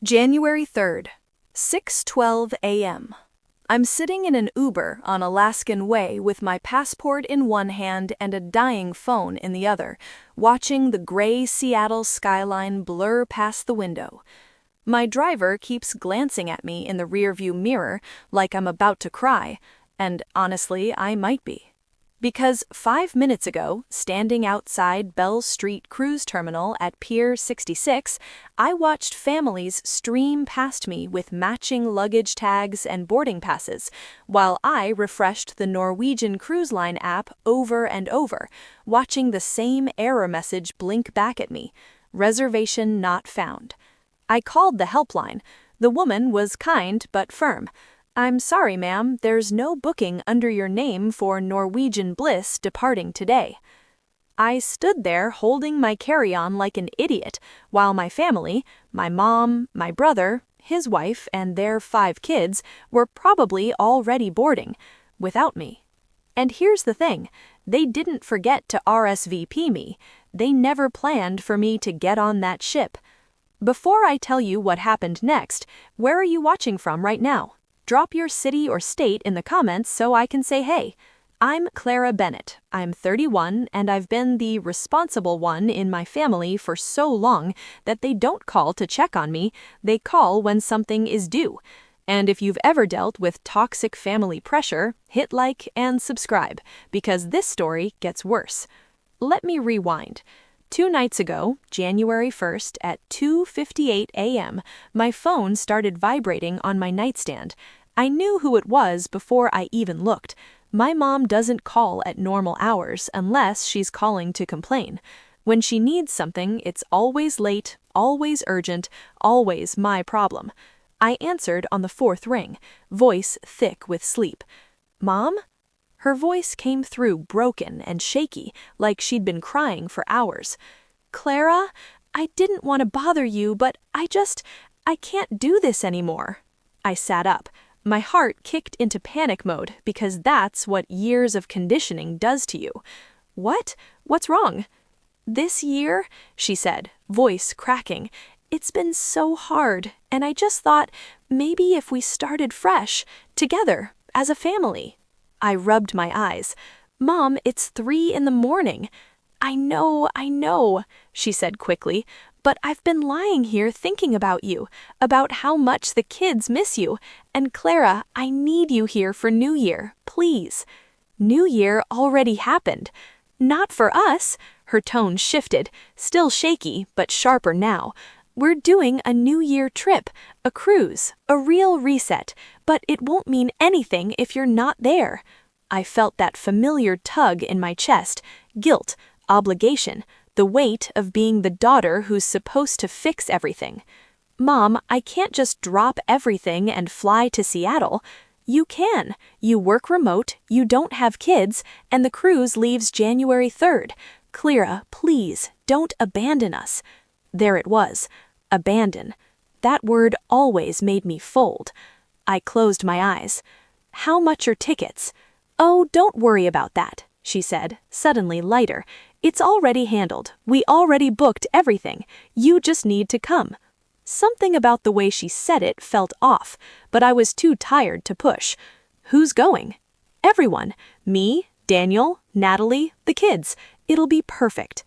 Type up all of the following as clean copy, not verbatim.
January 3rd, 6:12 a.m. I'm sitting in an Uber on Alaskan Way with my passport in one hand and a dying phone in the other, watching the gray Seattle skyline blur past the window. My driver keeps glancing at me in the rearview mirror like I'm about to cry, and honestly, I might be. Because 5 minutes ago, standing outside Bell Street Cruise Terminal at Pier 66, I watched families stream past me with matching luggage tags and boarding passes, while I refreshed the Norwegian Cruise Line app over and over, watching the same error message blink back at me: reservation not found. I called the helpline. The woman was kind but firm. "I'm sorry, ma'am, there's no booking under your name for Norwegian Bliss departing today." I stood there holding my carry-on like an idiot, while my family, my mom, my brother, his wife, and their 5 kids were probably already boarding, without me. And here's the thing, they didn't forget to RSVP me. They never planned for me to get on that ship. Before I tell you what happened next, where are you watching from right now? Drop your city or state in the comments so I can say hey. I'm Clara Bennett. I'm 31 and I've been the responsible one in my family for so long that they don't call to check on me, they call when something is due. And if you've ever dealt with toxic family pressure, hit like and subscribe, because this story gets worse. Let me rewind. 2 nights ago, January 1st at 2:58 a.m., my phone started vibrating on my nightstand. I knew who it was before I even looked. My mom doesn't call at normal hours unless she's calling to complain. When she needs something, it's always late, always urgent, always my problem. I answered on the 4th ring, voice thick with sleep. "Mom?" Her voice came through broken and shaky, like she'd been crying for hours. "Clara, I didn't want to bother you, but I can't do this anymore." I sat up. My heart kicked into panic mode because that's what years of conditioning does to you. "What? What's wrong?" "This year," she said, voice cracking, "it's been so hard, and I just thought maybe if we started fresh, together, as a family." I rubbed my eyes. "Mom, it's 3 in the morning." I know, she said quickly, "but I've been lying here thinking about you, about how much the kids miss you, and Clara, I need you here for New Year, please." New Year already happened. "Not for us." Her tone shifted, still shaky, but sharper now. "We're doing a New Year trip, a cruise, a real reset, but it won't mean anything if you're not there." I felt that familiar tug in my chest, guilt, obligation, the weight of being the daughter who's supposed to fix everything. "Mom, I can't just drop everything and fly to Seattle." "You can. You work remote, you don't have kids, and the cruise leaves January 3rd. Clara, please, don't abandon us." There it was. Abandon. That word always made me fold. I closed my eyes. "How much are tickets?" "Oh, don't worry about that," she said, suddenly lighter. "It's already handled. We already booked everything. You just need to come." Something about the way she said it felt off, but I was too tired to push. "Who's going?" "Everyone. Me, Daniel, Natalie, the kids. It'll be perfect."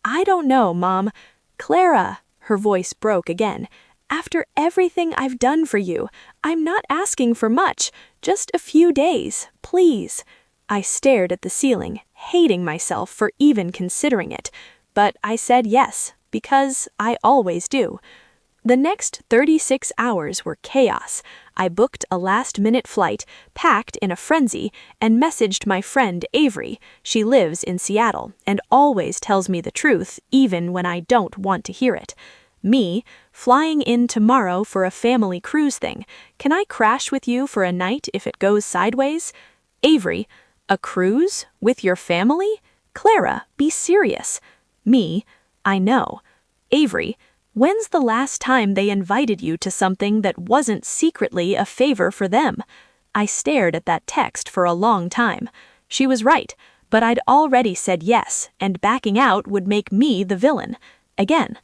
"I don't know, Mom." "Clara," her voice broke again. "After everything I've done for you, I'm not asking for much, just a few days, please." I stared at the ceiling, hating myself for even considering it, but I said yes, because I always do. The next 36 hours were chaos. I booked a last-minute flight, packed in a frenzy, and messaged my friend Avery. She lives in Seattle and always tells me the truth, even when I don't want to hear it. Me, flying in tomorrow for a family cruise thing. Can I crash with you for a night if it goes sideways? Avery, a cruise? With your family? Clara, be serious. Me, I know. Avery, when's the last time they invited you to something that wasn't secretly a favor for them? I stared at that text for a long time. She was right, but I'd already said yes, and backing out would make me the villain. Again.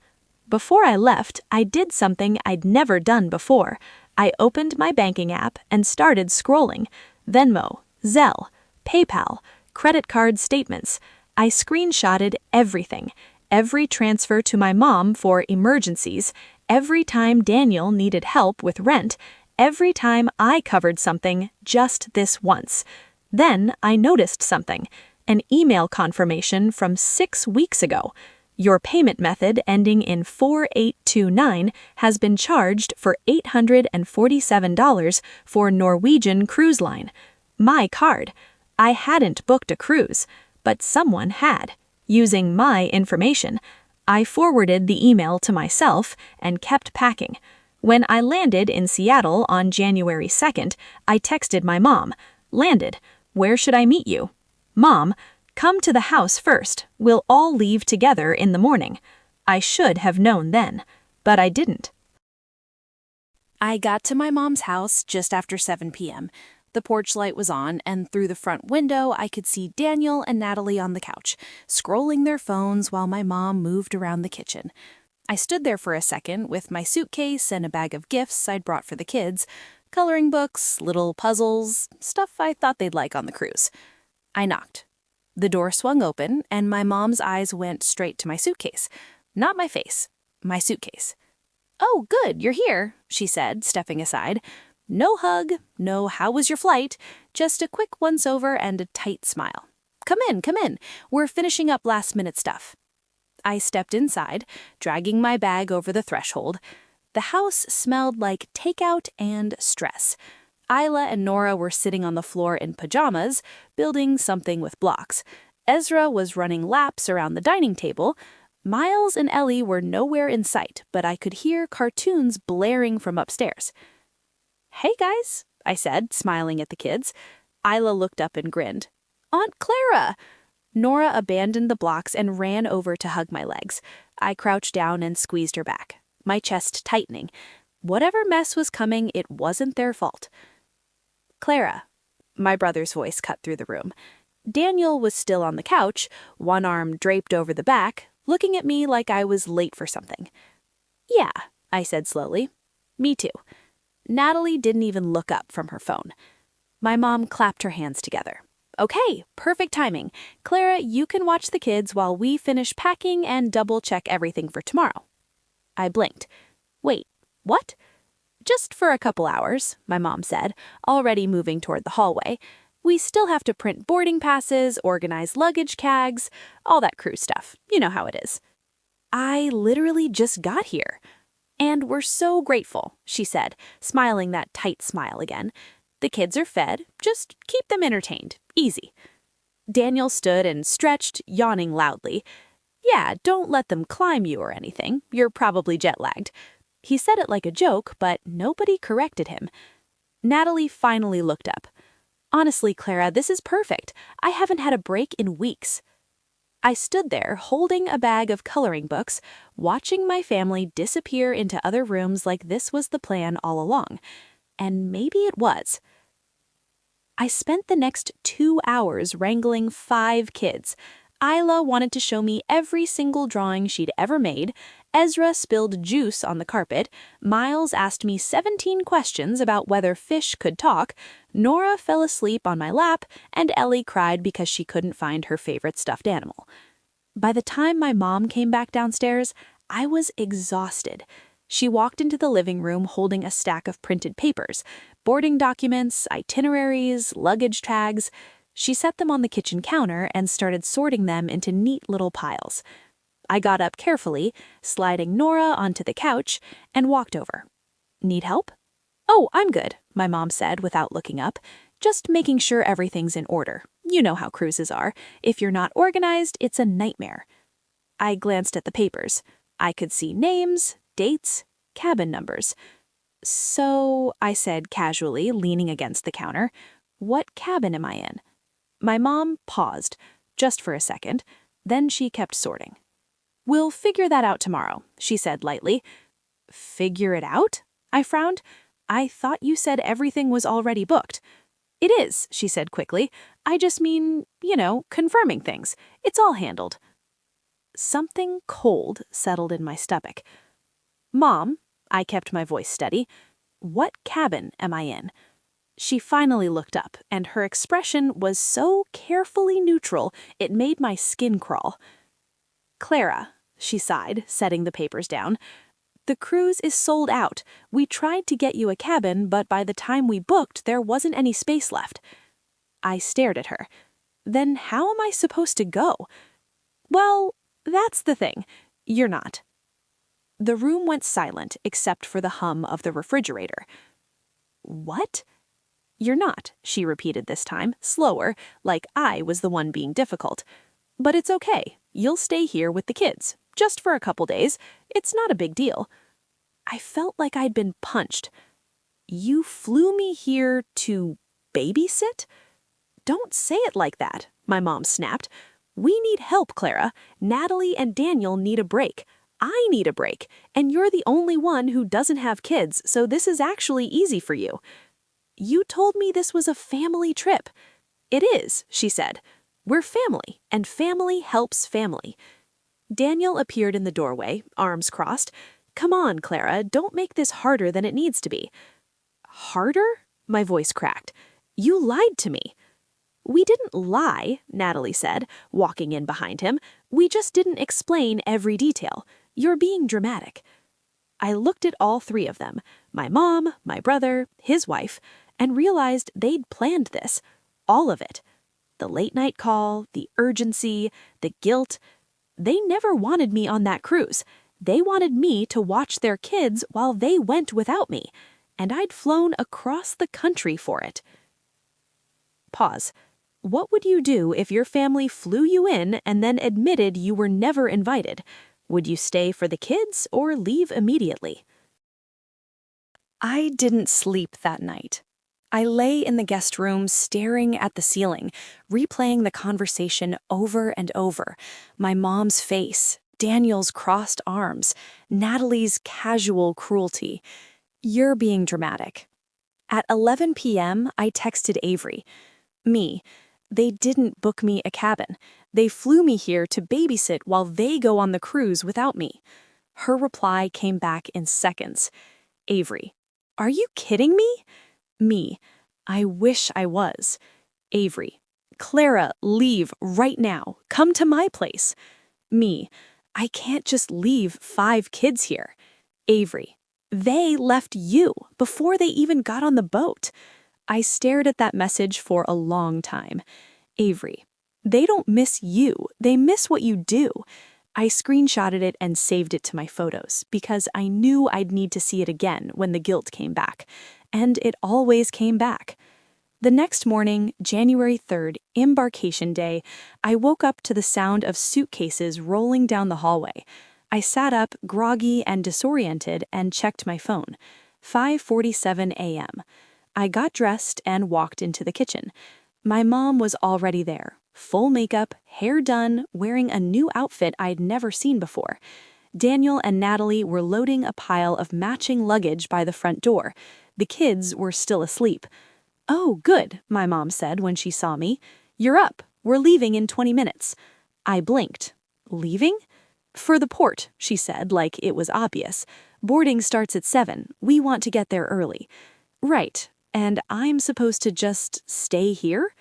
Before I left, I did something I'd never done before. I opened my banking app and started scrolling. Venmo, Zelle, PayPal, credit card statements. I screenshotted everything. Every transfer to my mom for emergencies, every time Daniel needed help with rent, every time I covered something just this once. Then I noticed something, an email confirmation from 6 weeks ago. Your payment method ending in 4829 has been charged for $847 for Norwegian Cruise Line. My card. I hadn't booked a cruise, but someone had. Using my information, I forwarded the email to myself and kept packing. When I landed in Seattle on January 2nd, I texted my mom. Landed. Where should I meet you? Mom, come to the house first. We'll all leave together in the morning. I should have known then, but I didn't. I got to my mom's house just after 7 p.m. The porch light was on, and through the front window, I could see Daniel and Natalie on the couch, scrolling their phones while my mom moved around the kitchen. I stood there for a second with my suitcase and a bag of gifts I'd brought for the kids, coloring books, little puzzles, stuff I thought they'd like on the cruise. I knocked. The door swung open, and my mom's eyes went straight to my suitcase. Not my face, my suitcase. "Oh, good, you're here," she said, stepping aside. No hug, no "how was your flight," just a quick once-over and a tight smile. Come in, we're finishing up last-minute stuff." I stepped inside, dragging my bag over the threshold. The house smelled like takeout and stress. Isla and Nora were sitting on the floor in pajamas, building something with blocks. Ezra was running laps around the dining table. Miles and Ellie were nowhere in sight, but I could hear cartoons blaring from upstairs. "Hey, guys," I said, smiling at the kids. Isla looked up and grinned. "Aunt Clara!" Nora abandoned the blocks and ran over to hug my legs. I crouched down and squeezed her back, my chest tightening. Whatever mess was coming, it wasn't their fault. "Clara," my brother's voice cut through the room. Daniel was still on the couch, one arm draped over the back, looking at me like I was late for something. "Yeah," I said slowly. "Me too." Natalie didn't even look up from her phone. My mom clapped her hands together. "Okay, perfect timing. Clara, you can watch the kids while we finish packing and double-check everything for tomorrow." I blinked. "Wait, what?" "Just for a couple hours," my mom said, already moving toward the hallway. "We still have to print boarding passes, organize luggage cags, all that crew stuff. You know how it is." "I literally just got here." "And we're so grateful," she said, smiling that tight smile again. "The kids are fed. Just keep them entertained. Easy." Daniel stood and stretched, yawning loudly. "Yeah, don't let them climb you or anything. You're probably jet-lagged." He said it like a joke, but nobody corrected him. Natalie finally looked up. "Honestly, Clara, this is perfect. I haven't had a break in weeks." I stood there holding a bag of coloring books, watching my family disappear into other rooms like this was the plan all along. And maybe it was. I spent the next 2 hours wrangling 5 kids. Isla wanted to show me every single drawing she'd ever made. Ezra spilled juice on the carpet. Miles asked me 17 questions about whether fish could talk. Nora fell asleep on my lap, and Ellie cried because she couldn't find her favorite stuffed animal. By the time my mom came back downstairs, I was exhausted. She walked into the living room holding a stack of printed papers, boarding documents, itineraries, luggage tags. She set them on the kitchen counter and started sorting them into neat little piles. I got up carefully, sliding Nora onto the couch, and walked over. "Need help?" "Oh, I'm good," my mom said without looking up. "Just making sure everything's in order. You know how cruises are. If you're not organized, it's a nightmare." I glanced at the papers. I could see names, dates, cabin numbers. "So," I said casually, leaning against the counter, "what cabin am I in?" My mom paused, just for a second. Then she kept sorting. "We'll figure that out tomorrow," she said lightly. "Figure it out?" I frowned. "I thought you said everything was already booked." "It is," she said quickly. "I just mean, confirming things. It's all handled." Something cold settled in my stomach. "Mom," I kept my voice steady, "what cabin am I in?" She finally looked up, and her expression was so carefully neutral it made my skin crawl. "Clara," she sighed, setting the papers down, "the cruise is sold out. We tried to get you a cabin, but by the time we booked, there wasn't any space left." I stared at her. "Then how am I supposed to go?" "Well, that's the thing. You're not." The room went silent except for the hum of the refrigerator. "What?" "You're not," she repeated this time, slower, like I was the one being difficult. "But it's okay. You'll stay here with the kids, just for a couple days. It's not a big deal." I felt like I'd been punched. "You flew me here to babysit?" "Don't say it like that," my mom snapped. "We need help, Clara. Natalie and Daniel need a break. I need a break, and you're the only one who doesn't have kids, so this is actually easy for you." "You told me this was a family trip." "It is," she said. "We're family, and family helps family." Daniel appeared in the doorway, arms crossed. "Come on, Clara, don't make this harder than it needs to be." "Harder?" My voice cracked. "You lied to me." "We didn't lie," Natalie said, walking in behind him. "We just didn't explain every detail. You're being dramatic." I looked at all three of them, my mom, my brother, his wife, and realized they'd planned this. All of it. The late-night call, the urgency, the guilt. They never wanted me on that cruise. They wanted me to watch their kids while they went without me, and I'd flown across the country for it. Pause. What would you do if your family flew you in and then admitted you were never invited? Would you stay for the kids or leave immediately? I didn't sleep that night. I lay in the guest room staring at the ceiling, replaying the conversation over and over. My mom's face, Daniel's crossed arms, Natalie's casual cruelty. "You're being dramatic." At 11 p.m., I texted Avery. "Me. They didn't book me a cabin. They flew me here to babysit while they go on the cruise without me." Her reply came back in seconds. Avery. "Are you kidding me?" Me. "I wish I was." Avery. "Clara, leave right now. Come to my place." Me. "I can't just leave 5 kids here." Avery. "They left you before they even got on the boat." I stared at that message for a long time. Avery. "They don't miss you. They miss what you do." I screenshotted it and saved it to my photos because I knew I'd need to see it again when the guilt came back. And it always came back. The next morning, January 3rd, embarkation day, I woke up to the sound of suitcases rolling down the hallway. I sat up, groggy and disoriented, and checked my phone. 5:47 a.m. I got dressed and walked into the kitchen. My mom was already there, full makeup, hair done, wearing a new outfit I'd never seen before. Daniel and Natalie were loading a pile of matching luggage by the front door. The kids were still asleep. "Oh, good," my mom said when she saw me. "You're up. We're leaving in 20 minutes." I blinked. "Leaving?" "For the port," she said, like it was obvious. "Boarding starts at 7. We want to get there early." "Right. And I'm supposed to just stay here?"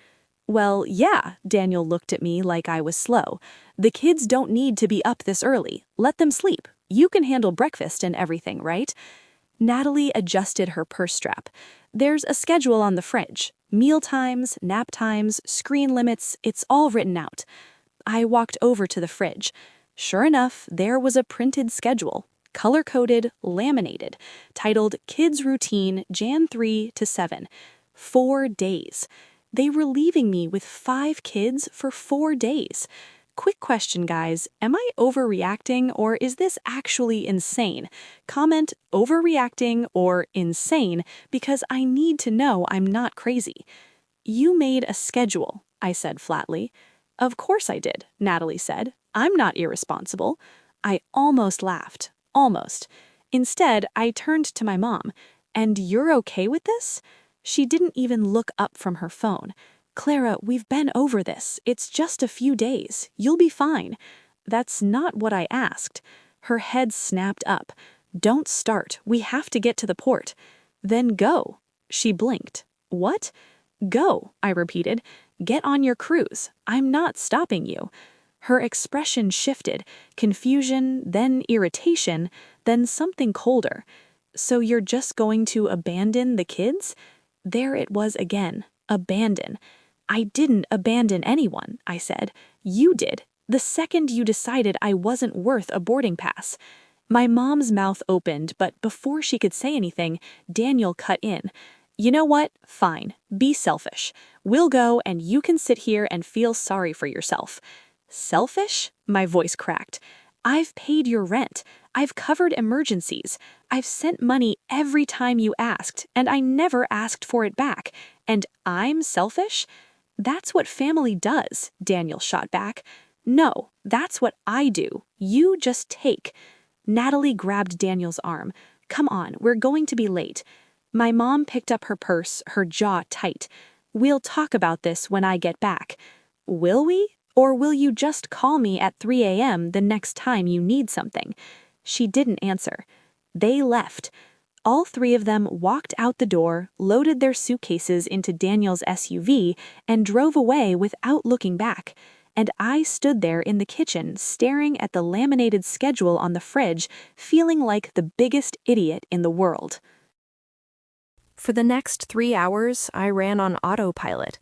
"Well, yeah," Daniel looked at me like I was slow. "The kids don't need to be up this early. Let them sleep. You can handle breakfast and everything, right?" Natalie adjusted her purse strap. "There's a schedule on the fridge. Meal times, nap times, screen limits, it's all written out." I walked over to the fridge. Sure enough, there was a printed schedule, color-coded, laminated, titled Kids Routine, Jan 3 to 7. 4 days. They were leaving me with 5 kids for 4 days. Quick question, guys. Am I overreacting or is this actually insane? Comment overreacting or insane because I need to know I'm not crazy. "You made a schedule," I said flatly. "Of course I did," Natalie said. "I'm not irresponsible." I almost laughed. Almost. Instead, I turned to my mom. "And you're okay with this?" She didn't even look up from her phone. "Clara, we've been over this. It's just a few days. You'll be fine." That's not what I asked. Her head snapped up. Don't start. We have to get to the port. Then go. She blinked. What? Go, I repeated. Get on your cruise. I'm not stopping you. Her expression shifted, confusion, then irritation, then something colder. So you're just going to abandon the kids? There it was again. Abandon. I didn't abandon anyone, I said. You did. The second you decided I wasn't worth a boarding pass. My mom's mouth opened, but before she could say anything, Daniel cut in. You know what? Fine. Be selfish. We'll go and you can sit here and feel sorry for yourself. Selfish? My voice cracked. I've paid your rent. I've covered emergencies. I've sent money every time you asked, and I never asked for it back. And I'm selfish? That's what family does, Daniel shot back. No, that's what I do. You just take. Natalie grabbed Daniel's arm. Come on, we're going to be late. My mom picked up her purse, her jaw tight. We'll talk about this when I get back. Will we? Or will you just call me at 3 a.m. the next time you need something? She didn't answer. They left. All three of them walked out the door, loaded their suitcases into Daniel's SUV, and drove away without looking back. And I stood there in the kitchen, staring at the laminated schedule on the fridge, feeling like the biggest idiot in the world. For the next 3 hours, I ran on autopilot.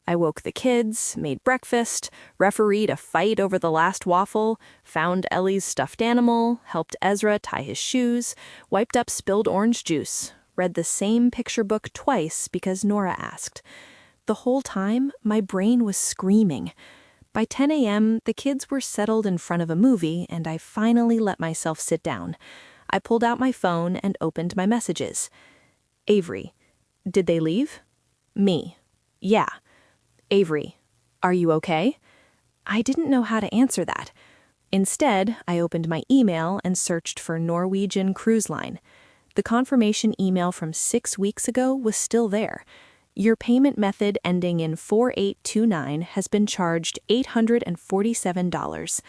I woke the kids, made breakfast, refereed a fight over the last waffle, found Ellie's stuffed animal, helped Ezra tie his shoes, wiped up spilled orange juice, read the same picture book twice because Nora asked. The whole time, my brain was screaming. By 10 a.m., the kids were settled in front of a movie, and I finally let myself sit down. I pulled out my phone and opened my messages. Avery, did they leave? Me, yeah. Avery, are you okay? I didn't know how to answer that. Instead, I opened my email and searched for Norwegian Cruise Line. The confirmation email from 6 weeks ago was still there. Your payment method ending in 4829 has been charged $847.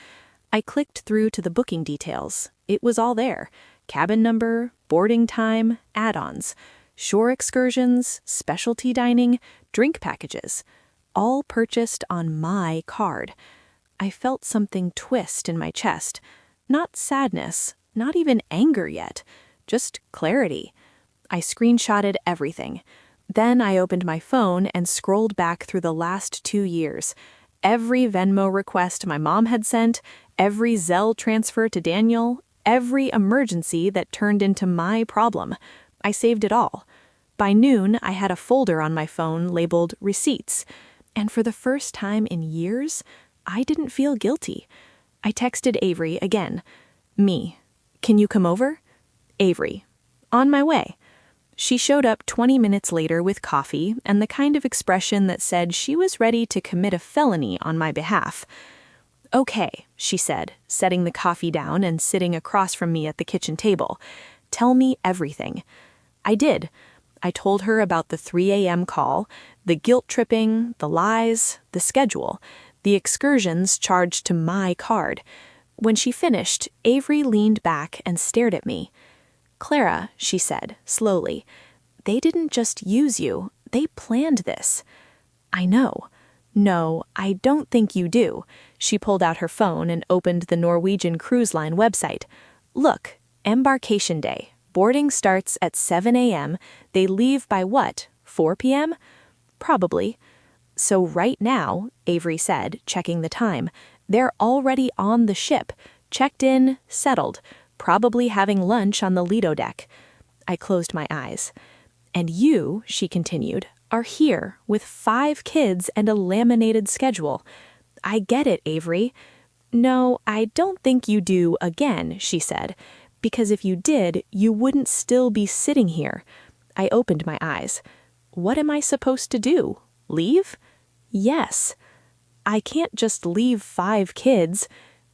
I clicked through to the booking details. It was all there. Cabin number, boarding time, add-ons, shore excursions, specialty dining, drink packages. All purchased on my card. I felt something twist in my chest. Not sadness, not even anger yet, just clarity. I screenshotted everything. Then I opened my phone and scrolled back through the last 2 years. Every Venmo request my mom had sent, every Zelle transfer to Daniel, every emergency that turned into my problem. I saved it all. By noon, I had a folder on my phone labeled Receipts. And for the first time in years, I didn't feel guilty. I texted Avery again. Me, can you come over? Avery, on my way. She showed up 20 minutes later with coffee and the kind of expression that said she was ready to commit a felony on my behalf. Okay, she said, setting the coffee down and sitting across from me at the kitchen table. Tell me everything. I did. I told her about the 3 a.m. call, the guilt tripping, the lies, the schedule, the excursions charged to my card. When she finished, Avery leaned back and stared at me. Clara, she said, slowly, they didn't just use you, they planned this. I know. No, I don't think you do. She pulled out her phone and opened the Norwegian Cruise Line website. Look, embarkation day. Boarding starts at 7 a.m. They leave by what, 4 p.m.? Probably. So right now, Avery said, checking the time, they're already on the ship, checked in, settled, probably having lunch on the Lido deck. I closed my eyes. And you, she continued, are here with 5 kids and a laminated schedule. I get it, Avery. No, I don't think you do again, she said. Because if you did, you wouldn't still be sitting here. I opened my eyes. What am I supposed to do? Leave? Yes. I can't just leave 5 kids.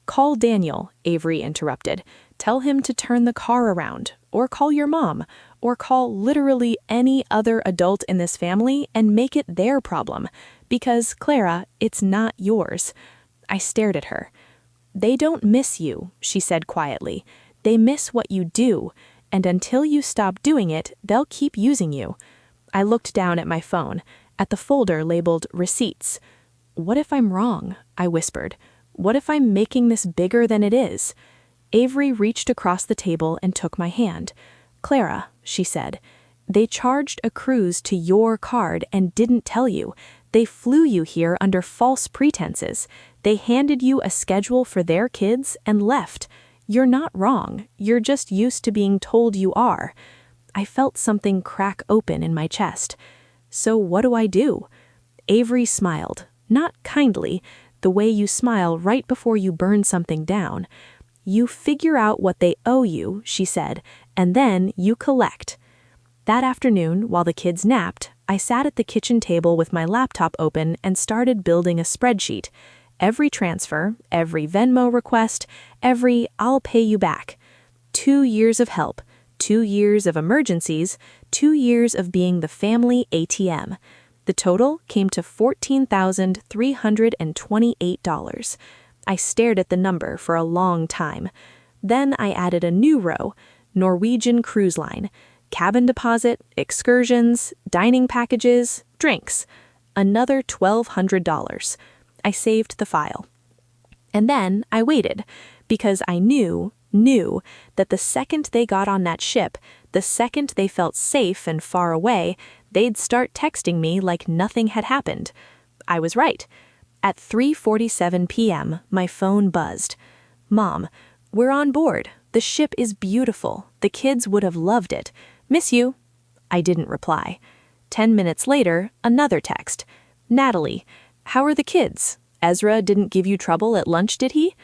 Call Daniel, Avery interrupted. Tell him to turn the car around, or call your mom, or call literally any other adult in this family and make it their problem. Because, Clara, it's not yours. I stared at her. "They don't miss you," she said quietly. "They miss what you do, and until you stop doing it, they'll keep using you." I looked down at my phone, at the folder labeled Receipts. "What if I'm wrong?" I whispered. "What if I'm making this bigger than it is?" Avery reached across the table and took my hand. "Clara," she said, "they charged a cruise to your card and didn't tell you. They flew you here under false pretenses. They handed you a schedule for their kids and left. You're not wrong. You're just used to being told you are." I felt something crack open in my chest. "So what do I do?" Avery smiled, not kindly, the way you smile right before you burn something down. "You figure out what they owe you," she said, "and then you collect." That afternoon, while the kids napped, I sat at the kitchen table with my laptop open and started building a spreadsheet. Every transfer, every Venmo request, every "I'll pay you back." 2 years of help, 2 years of emergencies, 2 years of being the family ATM. The total came to $14,328. I stared at the number for a long time. Then I added a new row, Norwegian Cruise Line, cabin deposit, excursions, dining packages, drinks. Another $1,200. I saved the file. And then I waited, because I knew that the second they got on that ship, the second they felt safe and far away, they'd start texting me like nothing had happened. I was right. At 3:47 p.m., my phone buzzed. "Mom, we're on board. The ship is beautiful. The kids would have loved it. Miss you." I didn't reply. 10 minutes later, another text. "Natalie, how are the kids? Ezra didn't give you trouble at lunch, did he?"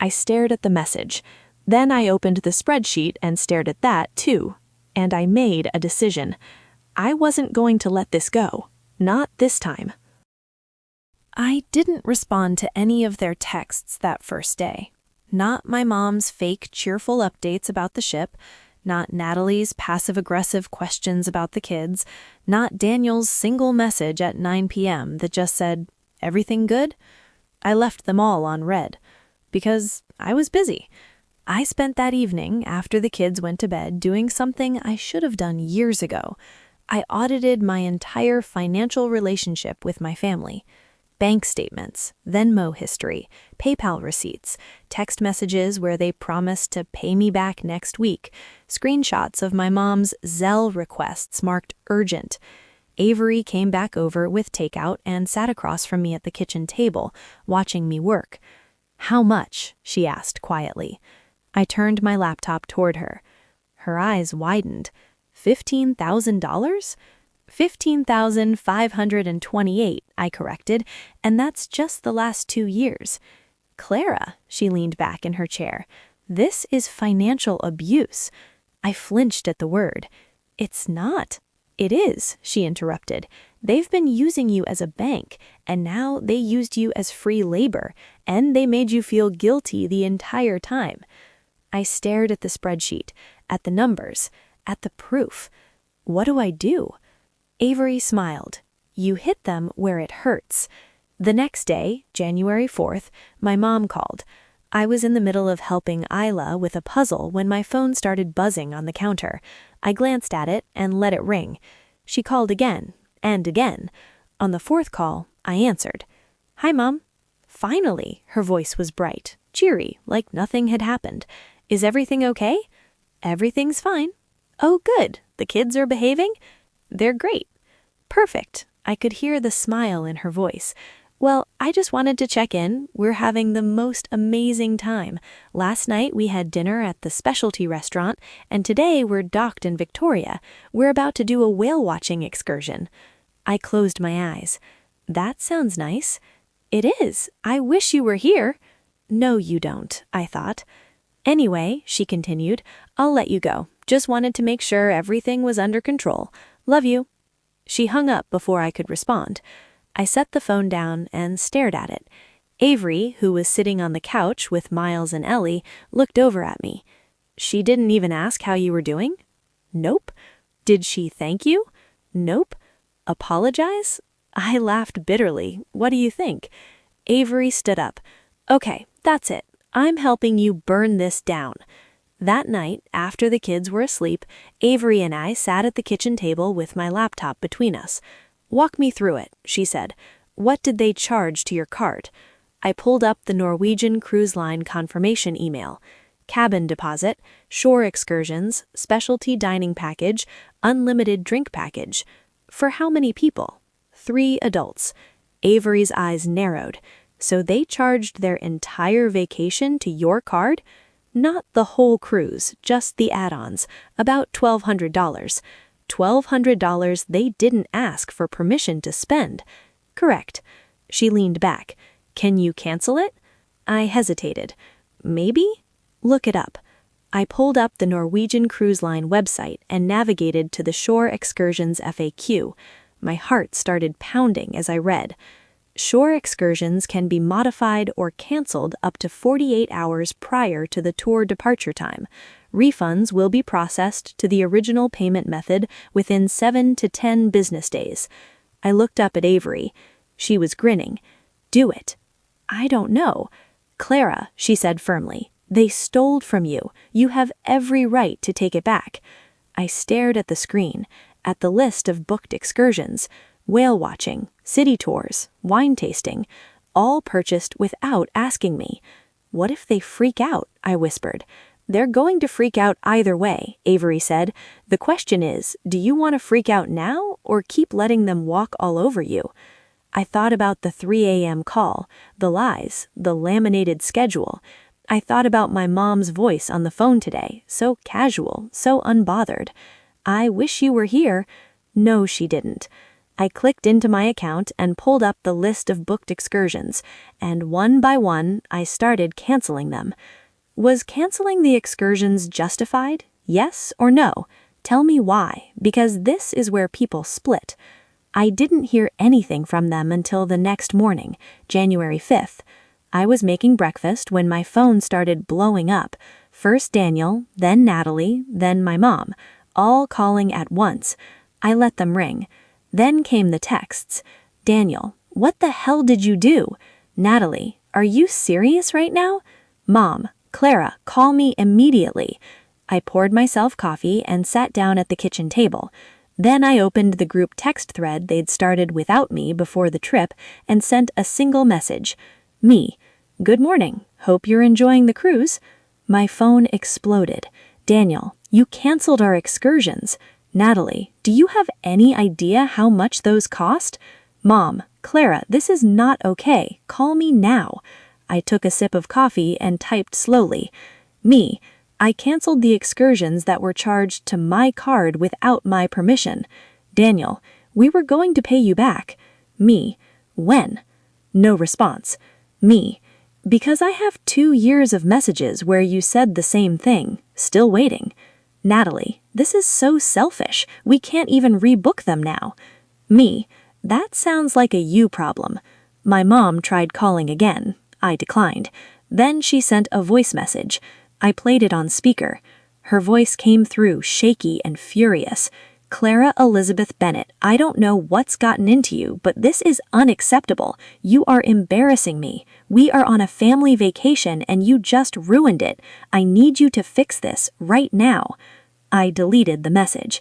I stared at the message. Then I opened the spreadsheet and stared at that, too. And I made a decision. I wasn't going to let this go. Not this time. I didn't respond to any of their texts that first day. Not my mom's fake, cheerful updates about the ship, not Natalie's passive-aggressive questions about the kids, not Daniel's single message at 9 p.m. that just said, "Everything good?" I left them all on red, because I was busy. I spent that evening, after the kids went to bed, doing something I should have done years ago. I audited my entire financial relationship with my family. Bank statements, Venmo history, PayPal receipts, text messages where they promised to pay me back next week, screenshots of my mom's Zelle requests marked urgent. Avery came back over with takeout and sat across from me at the kitchen table, watching me work. "How much?" she asked quietly. I turned my laptop toward her. Her eyes widened. $15,000? $15,528, I corrected, and that's just the last 2 years. "Clara," she leaned back in her chair, "this is financial abuse." I flinched at the word. "It's not." "It is," she interrupted. "They've been using you as a bank, and now they used you as free labor, and they made you feel guilty the entire time." I stared at the spreadsheet, at the numbers, at the proof. What do I do? Avery smiled. "You hit them where it hurts." The next day, January 4th, my mom called. I was in the middle of helping Isla with a puzzle when my phone started buzzing on the counter. I glanced at it and let it ring. She called again, and again. On the 4th call, I answered. "Hi, Mom." Finally, her voice was bright, cheery, like nothing had happened. "Is everything okay?" "Everything's fine." "Oh, good. The kids are behaving?" "They're great." "Perfect." I could hear the smile in her voice. "Well, I just wanted to check in. We're having the most amazing time. Last night we had dinner at the specialty restaurant, and today we're docked in Victoria. We're about to do a whale-watching excursion." I closed my eyes. "That sounds nice." "It is. I wish you were here." "No, you don't," I thought. "Anyway," she continued, "I'll let you go. Just wanted to make sure everything was under control. Love you." She hung up before I could respond. I set the phone down and stared at it. Avery, who was sitting on the couch with Miles and Ellie, looked over at me. "She didn't even ask how you were doing?" "Nope." "Did she thank you?" "Nope." "Apologize?" I laughed bitterly. What do you think? Avery stood up. "Okay, that's it. I'm helping you burn this down." That night, after the kids were asleep, Avery and I sat at the kitchen table with my laptop between us. "Walk me through it," she said. "What did they charge to your card?" I pulled up the Norwegian Cruise Line confirmation email. Cabin deposit, shore excursions, specialty dining package, unlimited drink package. For how many people? 3 adults. Avery's eyes narrowed. So they charged their entire vacation to your card? Not the whole cruise, just the add-ons, about $1,200. $1,200 they didn't ask for permission to spend. Correct. She leaned back. Can you cancel it? I hesitated. Maybe? Look it up. I pulled up the Norwegian Cruise Line website and navigated to the Shore Excursions FAQ. My heart started pounding as I read. Shore excursions can be modified or canceled up to 48 hours prior to the tour departure time. Refunds will be processed to the original payment method within 7 to 10 business days. I looked up at Avery. She was grinning. Do it. I don't know. Clara, she said firmly, they stole from you. You have every right to take it back. I stared at the screen, at the list of booked excursions. Whale watching, city tours, wine tasting, all purchased without asking me. What if they freak out? I whispered. They're going to freak out either way, Avery said. The question is, do you want to freak out now or keep letting them walk all over you? I thought about the 3 a.m. call, the lies, the laminated schedule. I thought about my mom's voice on the phone today, so casual, so unbothered. I wish you were here. No, she didn't. I clicked into my account and pulled up the list of booked excursions, and one by one, I started canceling them. Was canceling the excursions justified? Yes or no? Tell me why, because this is where people split. I didn't hear anything from them until the next morning, January 5th. I was making breakfast when my phone started blowing up. First Daniel, then Natalie, then my mom, all calling at once. I let them ring. Then came the texts. Daniel, what the hell did you do? Natalie, are you serious right now? Mom, Clara, call me immediately. I poured myself coffee and sat down at the kitchen table. Then I opened the group text thread they'd started without me before the trip and sent a single message. Me, good morning. Hope you're enjoying the cruise. My phone exploded. Daniel, you canceled our excursions. Natalie, do you have any idea how much those cost? Mom, Clara, this is not okay. Call me now. I took a sip of coffee and typed slowly. Me, I canceled the excursions that were charged to my card without my permission. Daniel, we were going to pay you back. Me, when? No response. Me, because I have 2 years of messages where you said the same thing. Still waiting. Natalie, this is so selfish. We can't even rebook them now. Me, that sounds like a you problem. My mom tried calling again. I declined. Then she sent a voice message. I played it on speaker. Her voice came through shaky and furious. Clara Elizabeth Bennett, I don't know what's gotten into you, but this is unacceptable. You are embarrassing me. We are on a family vacation and you just ruined it. I need you to fix this right now. I deleted the message.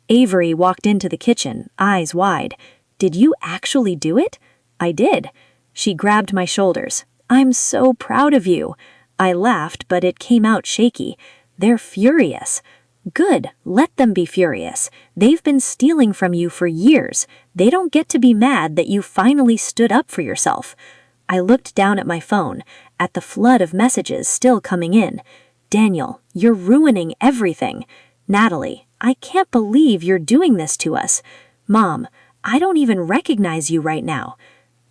Avery walked into the kitchen, eyes wide. Did you actually do it? I did. She grabbed my shoulders. I'm so proud of you. I laughed, but it came out shaky. They're furious. Good, let them be furious. They've been stealing from you for years. They don't get to be mad that you finally stood up for yourself. I looked down at my phone, at the flood of messages still coming in. Daniel, you're ruining everything. Natalie, I can't believe you're doing this to us. Mom, I don't even recognize you right now.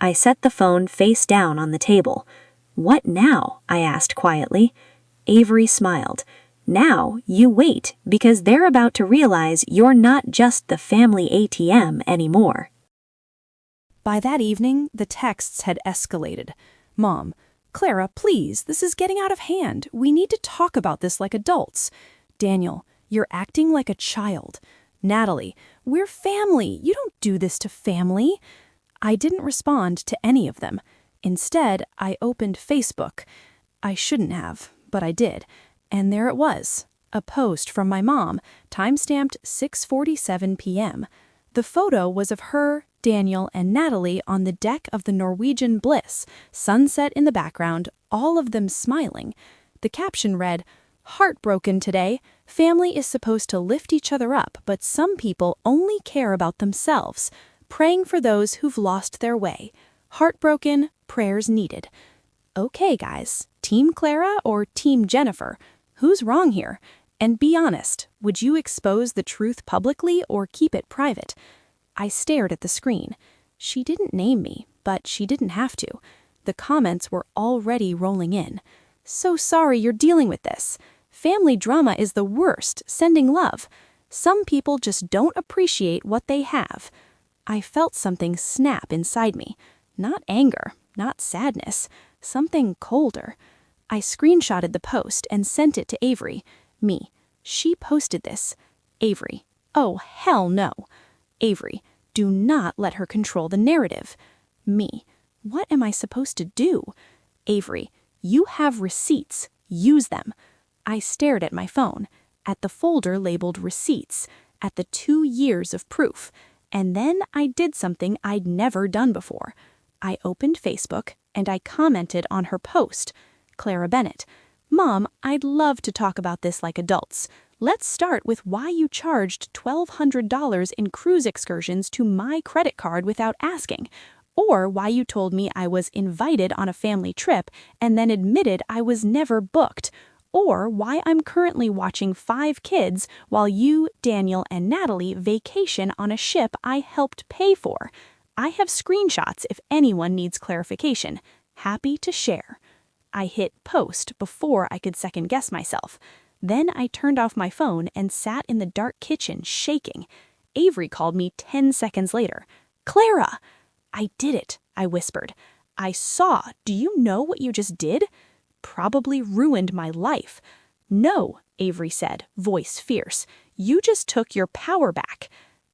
I set the phone face down on the table. What now? I asked quietly. Avery smiled. Now you wait, because they're about to realize you're not just the family ATM anymore. By that evening, the texts had escalated. Mom, Clara, please, this is getting out of hand. We need to talk about this like adults. Daniel, you're acting like a child. Natalie, we're family. You don't do this to family. I didn't respond to any of them. Instead, I opened Facebook. I shouldn't have, but I did. And there it was, a post from my mom, timestamped 6:47 p.m. The photo was of her, Daniel, and Natalie on the deck of the Norwegian Bliss, sunset in the background, all of them smiling. The caption read, "Heartbroken today. Family is supposed to lift each other up, but some people only care about themselves. Praying for those who've lost their way. Heartbroken, prayers needed." Okay, guys, Team Clara or Team Jennifer? Who's wrong here? And be honest, would you expose the truth publicly or keep it private? I stared at the screen. She didn't name me, but she didn't have to. The comments were already rolling in. "So sorry you're dealing with this. Family drama is the worst, sending love. Some people just don't appreciate what they have." I felt something snap inside me. Not anger, not sadness, something colder. I screenshotted the post and sent it to Avery. Me. She posted this. Avery. Oh, hell no. Avery. Do not let her control the narrative. Me. What am I supposed to do? Avery. You have receipts. Use them. I stared at my phone, at the folder labeled receipts, at the 2 years of proof, and then I did something I'd never done before. I opened Facebook and I commented on her post. Clara Bennett. "Mom, I'd love to talk about this like adults. Let's start with why you charged $1,200 in cruise excursions to my credit card without asking, or why you told me I was invited on a family trip and then admitted I was never booked, or why I'm currently watching 5 kids while you, Daniel, and Natalie vacation on a ship I helped pay for. I have screenshots if anyone needs clarification. Happy to share." I hit post before I could second guess myself. Then I turned off my phone and sat in the dark kitchen shaking. Avery called me 10 seconds later. "Clara!" "I did it," I whispered. "I saw. Do you know what you just did?" "Probably ruined my life." "No," Avery said, voice fierce. "You just took your power back."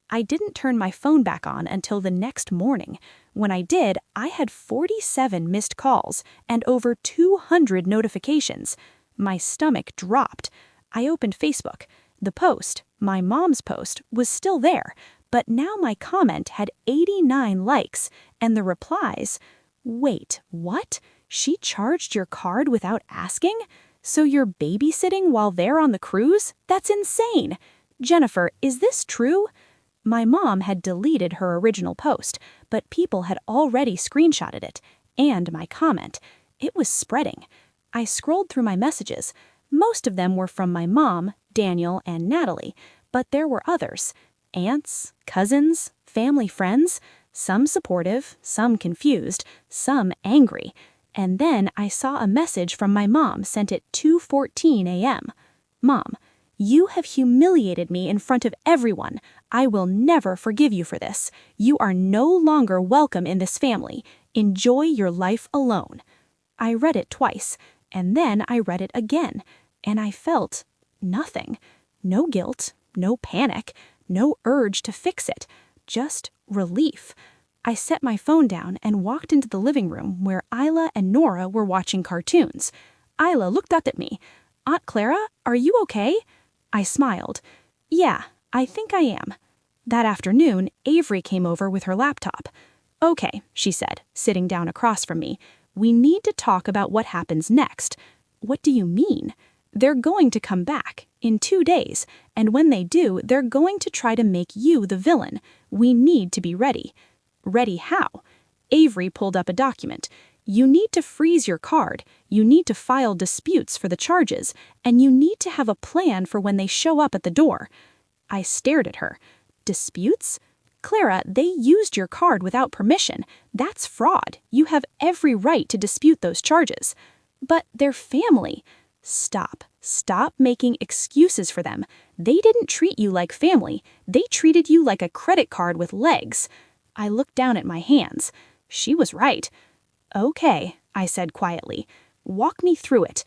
I didn't turn my phone back on until the next morning. When I did, I had 47 missed calls and over 200 notifications. My stomach dropped. I opened Facebook. The post, my mom's post, was still there, but now my comment had 89 likes, and the replies, "Wait, what? She charged your card without asking? So you're babysitting while they're on the cruise? That's insane! Jennifer, is this true?" My mom had deleted her original post, but people had already screenshotted it, and my comment. It was spreading. I scrolled through my messages. Most of them were from my mom, Daniel, and Natalie, but there were others. Aunts, cousins, family friends, some supportive, some confused, some angry. And then I saw a message from my mom sent at 2:14 a.m. "Mom, you have humiliated me in front of everyone. I will never forgive you for this. You are no longer welcome in this family. Enjoy your life alone." I read it twice, and then I read it again, and I felt nothing. No guilt, no panic, no urge to fix it, just relief. I set my phone down and walked into the living room where Isla and Nora were watching cartoons. Isla looked up at me. "Aunt Clara, are you okay?" I smiled. "Yeah, I think I am." That afternoon, Avery came over with her laptop. "Okay," she said, sitting down across from me. "We need to talk about what happens next." "What do you mean?" "They're going to come back in 2 days, and when they do, they're going to try to make you the villain. We need to be ready." "Ready how?" Avery pulled up a document. "You need to freeze your card, you need to file disputes for the charges, and you need to have a plan for when they show up at the door." I stared at her. "Disputes? Clara, they used your card without permission. That's fraud. You have every right to dispute those charges." "But they're family." Stop making excuses for them. They didn't treat you like family. They treated you like a credit card with legs. I looked down at my hands. She was right. "Okay," I said quietly. "Walk me through it."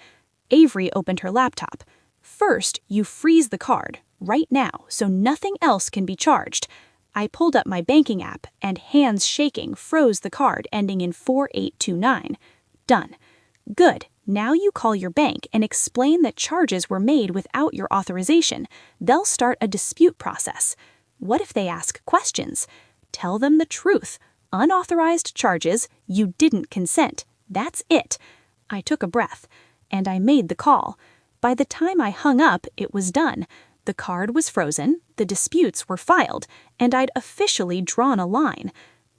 Avery opened her laptop. "First, you freeze the card, right now, so nothing else can be charged." I pulled up my banking app and, hands shaking, froze the card ending in 4829. "Done." "Good. Now you call your bank and explain that charges were made without your authorization. They'll start a dispute process. What if they ask questions? Tell them the truth. Unauthorized charges, you didn't consent. That's it. I took a breath, and I made the call. By the time I hung up, it was done. The card was frozen, the disputes were filed, and I'd officially drawn a line.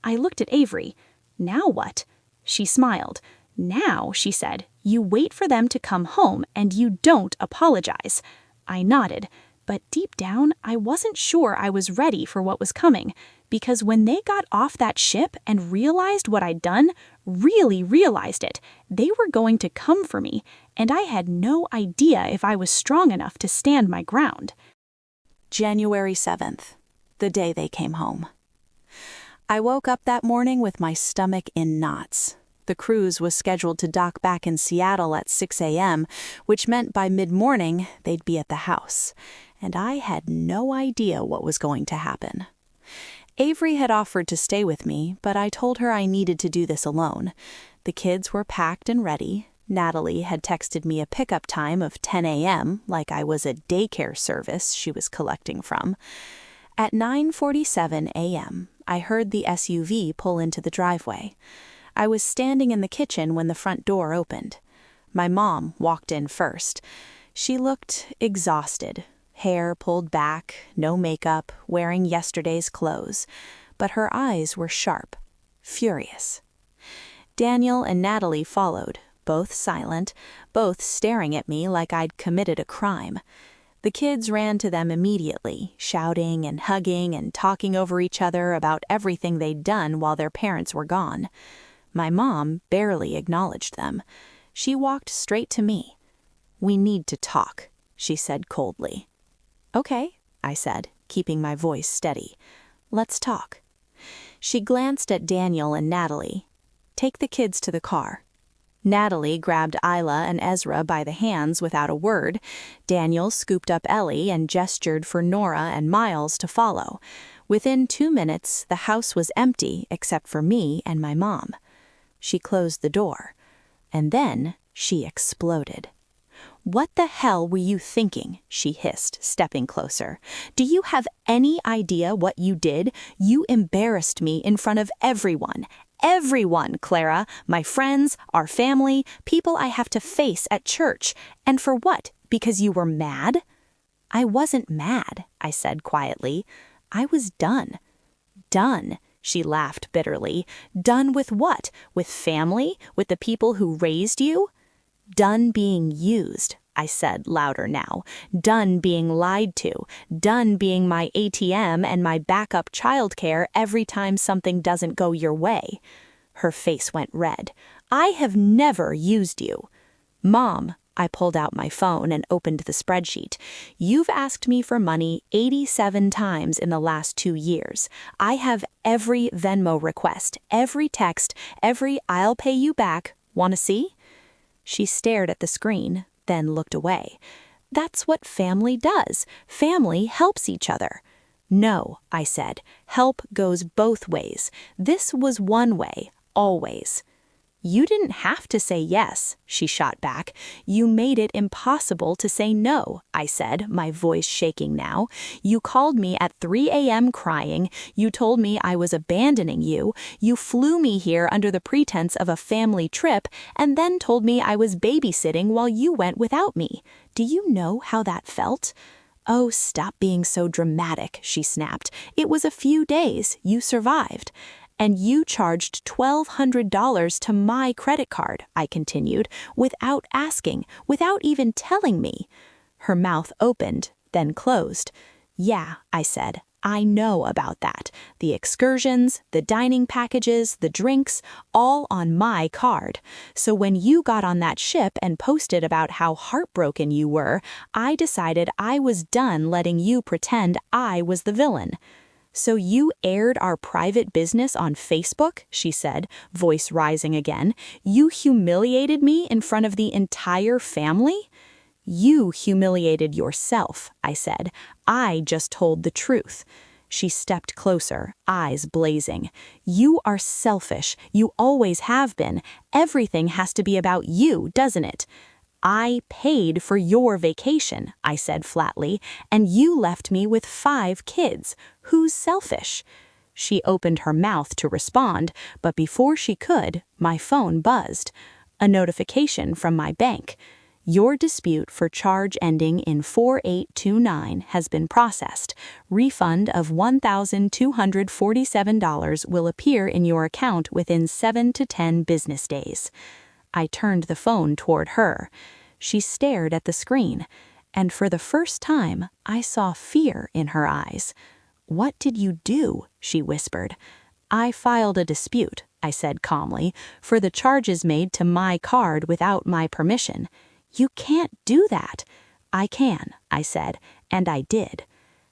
I looked at Avery. Now what? She smiled. Now, she said, you wait for them to come home and you don't apologize. I nodded, but deep down, I wasn't sure I was ready for what was coming, because when they got off that ship and realized what I'd done, really realized it, they were going to come for me, and I had no idea if I was strong enough to stand my ground. January 7th, the day they came home. I woke up that morning with my stomach in knots. The cruise was scheduled to dock back in Seattle at 6 a.m., which meant by mid-morning they'd be at the house, and I had no idea what was going to happen. Avery had offered to stay with me, but I told her I needed to do this alone. The kids were packed and ready. Natalie had texted me a pickup time of 10 a.m., like I was a daycare service she was collecting from. At 9:47 a.m., I heard the SUV pull into the driveway. I was standing in the kitchen when the front door opened. My mom walked in first. She looked exhausted, hair pulled back, no makeup, wearing yesterday's clothes, but her eyes were sharp, furious. Daniel and Natalie followed, both silent, both staring at me like I'd committed a crime. The kids ran to them immediately, shouting and hugging and talking over each other about everything they'd done while their parents were gone. My mom barely acknowledged them. She walked straight to me. "We need to talk," she said coldly. "Okay," I said, keeping my voice steady. "Let's talk." She glanced at Daniel and Natalie. "Take the kids to the car." Natalie grabbed Isla and Ezra by the hands without a word. Daniel scooped up Ellie and gestured for Nora and Miles to follow. Within 2 minutes, the house was empty except for me and my mom. She closed the door, and then she exploded. "What the hell were you thinking?" she hissed, stepping closer. "Do you have any idea what you did? You embarrassed me in front of everyone. Everyone, Clara, my friends, our family, people I have to face at church. And for what? Because you were mad?" "I wasn't mad," I said quietly. "I was done." "Done?" She laughed bitterly. "Done with what? With family? With the people who raised you?" "Done being used," I said louder now. "Done being lied to. Done being my ATM and my backup childcare every time something doesn't go your way." Her face went red. "I have never used you." "Mom," I pulled out my phone and opened the spreadsheet. "You've asked me for money 87 times in the last 2 years. I have every Venmo request, every text, every I'll pay you back. Want to see?" She stared at the screen, then looked away. "That's what family does. Family helps each other." "No," I said. "Help goes both ways. This was one way, always." "You didn't have to say yes," she shot back. "You made it impossible to say no," I said, my voice shaking now. "You called me at 3 a.m. crying. You told me I was abandoning you. You flew me here under the pretense of a family trip, and then told me I was babysitting while you went without me. Do you know how that felt?" "Oh, stop being so dramatic," she snapped. "It was a few days. You survived." "And you charged $1,200 to my credit card," I continued, "without asking, without even telling me." Her mouth opened, then closed. "Yeah," I said, "I know about that. The excursions, the dining packages, the drinks, all on my card. So when you got on that ship and posted about how heartbroken you were, I decided I was done letting you pretend I was the villain." "So you aired our private business on Facebook?" she said, voice rising again. "You humiliated me in front of the entire family?" "You humiliated yourself," I said. "I just told the truth." She stepped closer, eyes blazing. "You are selfish. You always have been. Everything has to be about you, doesn't it?" "I paid for your vacation," I said flatly, "and you left me with 5 kids. Who's selfish?" She opened her mouth to respond, but before she could, my phone buzzed. A notification from my bank. "Your dispute for charge ending in 4829 has been processed. Refund of $1,247 will appear in your account within 7 to 10 business days." I turned the phone toward her. She stared at the screen, and for the first time, I saw fear in her eyes. "What did you do?" she whispered. "I filed a dispute," I said calmly, "for the charges made to my card without my permission." "You can't do that." "I can," I said, and I did.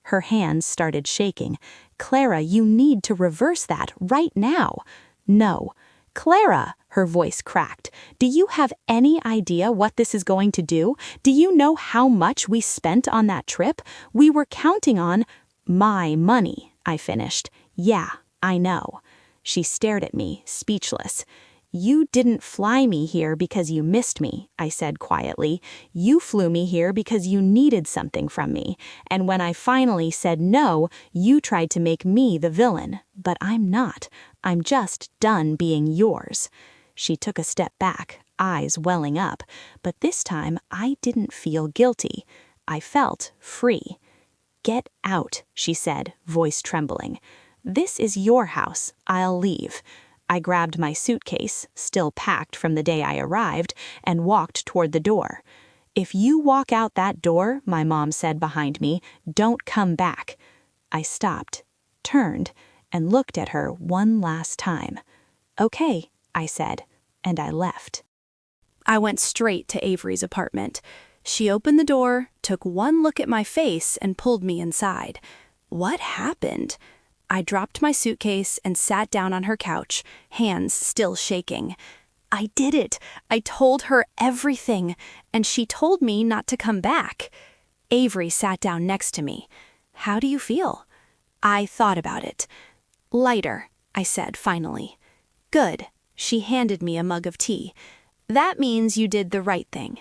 Her hands started shaking. "Clara, you need to reverse that right now." "No." "Clara," her voice cracked, "do you have any idea what this is going to do? Do you know how much we spent on that trip? We were counting on—" "My money," I finished. "Yeah, I know." She stared at me, speechless. "You didn't fly me here because you missed me," I said quietly. "You flew me here because you needed something from me. And when I finally said no, you tried to make me the villain. But I'm not. I'm just done being yours." She took a step back, eyes welling up. But this time, I didn't feel guilty. I felt free. "Get out," she said, voice trembling. "This is your house. I'll leave." I grabbed my suitcase, still packed from the day I arrived, and walked toward the door. "If you walk out that door," my mom said behind me, "don't come back." I stopped, turned, and looked at her one last time. "Okay," I said, and I left. I went straight to Avery's apartment. She opened the door, took one look at my face, and pulled me inside. What happened? I dropped my suitcase and sat down on her couch, hands still shaking. I did it. I told her everything, and she told me not to come back. Avery sat down next to me. "How do you feel?" I thought about it. "Lighter," I said finally. "Good." She handed me a mug of tea. "That means you did the right thing."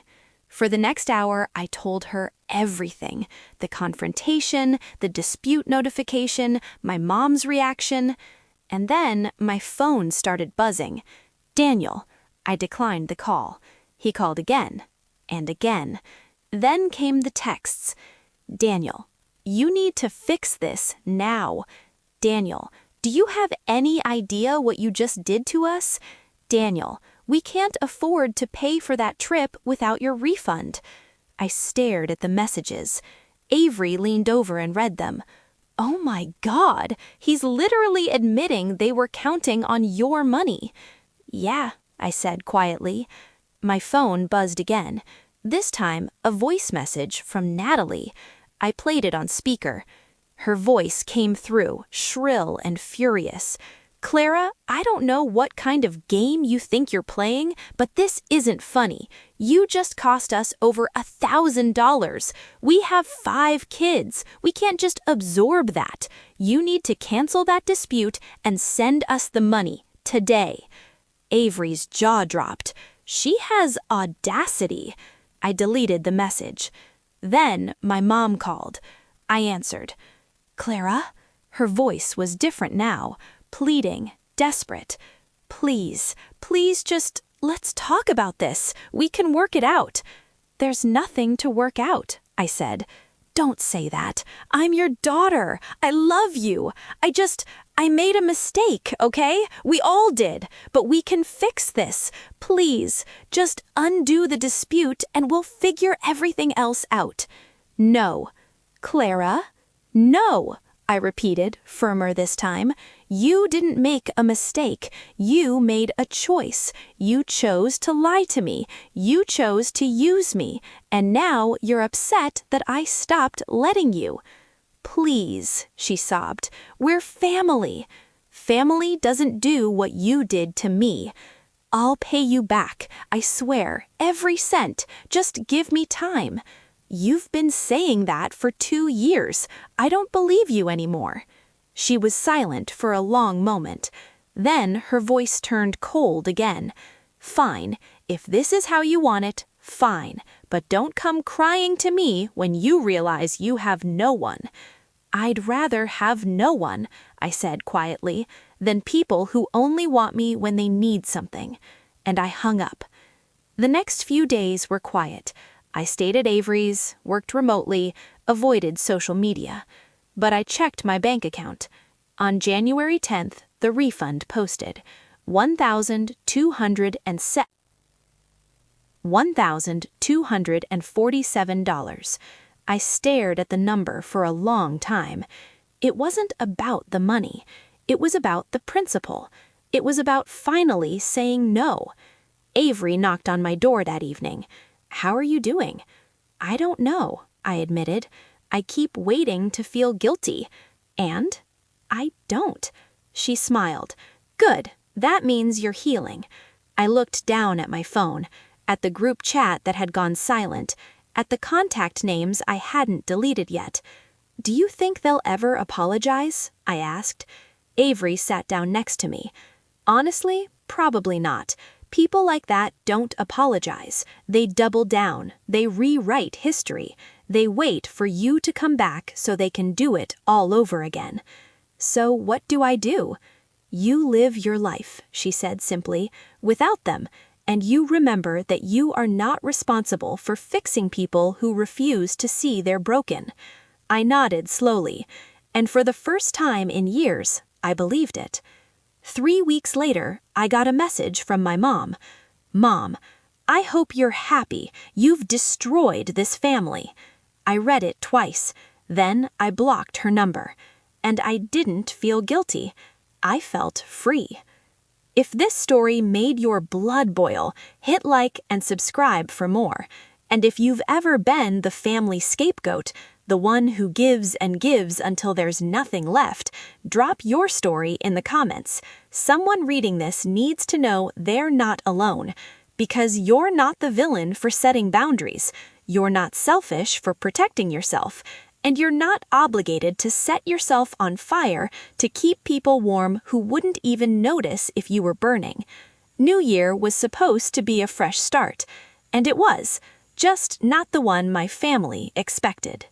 For the next hour, I told her everything. The confrontation, the dispute notification, my mom's reaction. And then my phone started buzzing. "Daniel." I declined the call. He called again and again. Then came the texts. "Daniel, you need to fix this now." "Daniel, do you have any idea what you just did to us?" "Daniel, we can't afford to pay for that trip without your refund." I stared at the messages. Avery leaned over and read them. "Oh my God, he's literally admitting they were counting on your money." "Yeah," I said quietly. My phone buzzed again. This time, a voice message from Natalie. I played it on speaker. Her voice came through, shrill and furious. "Clara, I don't know what kind of game you think you're playing, but this isn't funny. You just cost us over $1,000. We have 5 kids. We can't just absorb that. You need to cancel that dispute and send us the money today." Avery's jaw dropped. She has audacity. I deleted the message. Then my mom called. I answered. "Clara?" Her voice was different now. Pleading, desperate. "Please, please just, let's talk about this. We can work it out." "There's nothing to work out," I said. "Don't say that. I'm your daughter. I love you. I made a mistake, okay? We all did. But we can fix this. Please, just undo the dispute and we'll figure everything else out." "No." "Clara?" "No." I repeated, firmer this time. "You didn't make a mistake. You made a choice. You chose to lie to me. You chose to use me. And now you're upset that I stopped letting you." "Please," she sobbed. "We're family." "Family doesn't do what you did to me." "I'll pay you back. I swear, every cent. Just give me time." "You've been saying that for 2 years. I don't believe you anymore." She was silent for a long moment. Then her voice turned cold again. "Fine, if this is how you want it, fine, but don't come crying to me when you realize you have no one." "I'd rather have no one," I said quietly, "than people who only want me when they need something." And I hung up. The next few days were quiet. I stayed at Avery's, worked remotely, avoided social media. But I checked my bank account. On January 10th, the refund posted. $1,247. I stared at the number for a long time. It wasn't about the money. It was about the principle. It was about finally saying no. Avery knocked on my door that evening. "How are you doing?" "I don't know," I admitted. "I keep waiting to feel guilty." "And?" "I don't." She smiled. "Good. That means you're healing." I looked down at my phone, at the group chat that had gone silent, at the contact names I hadn't deleted yet. "Do you think they'll ever apologize?" I asked. Avery sat down next to me. "Honestly, probably not. People like that don't apologize. They double down. They rewrite history. They wait for you to come back so they can do it all over again." "So what do I do?" "You live your life," she said simply, "without them, and you remember that you are not responsible for fixing people who refuse to see they're broken." I nodded slowly, and for the first time in years, I believed it. 3 weeks later, I got a message from my mom. "Mom, I hope you're happy. You've destroyed this family." I read it twice. Then I blocked her number. And I didn't feel guilty. I felt free. If this story made your blood boil, hit like and subscribe for more. And if you've ever been the family scapegoat, the one who gives and gives until there's nothing left, drop your story in the comments. Someone reading this needs to know they're not alone. Because you're not the villain for setting boundaries. You're not selfish for protecting yourself. And you're not obligated to set yourself on fire to keep people warm who wouldn't even notice if you were burning. New Year was supposed to be a fresh start. And it was, just not the one my family expected.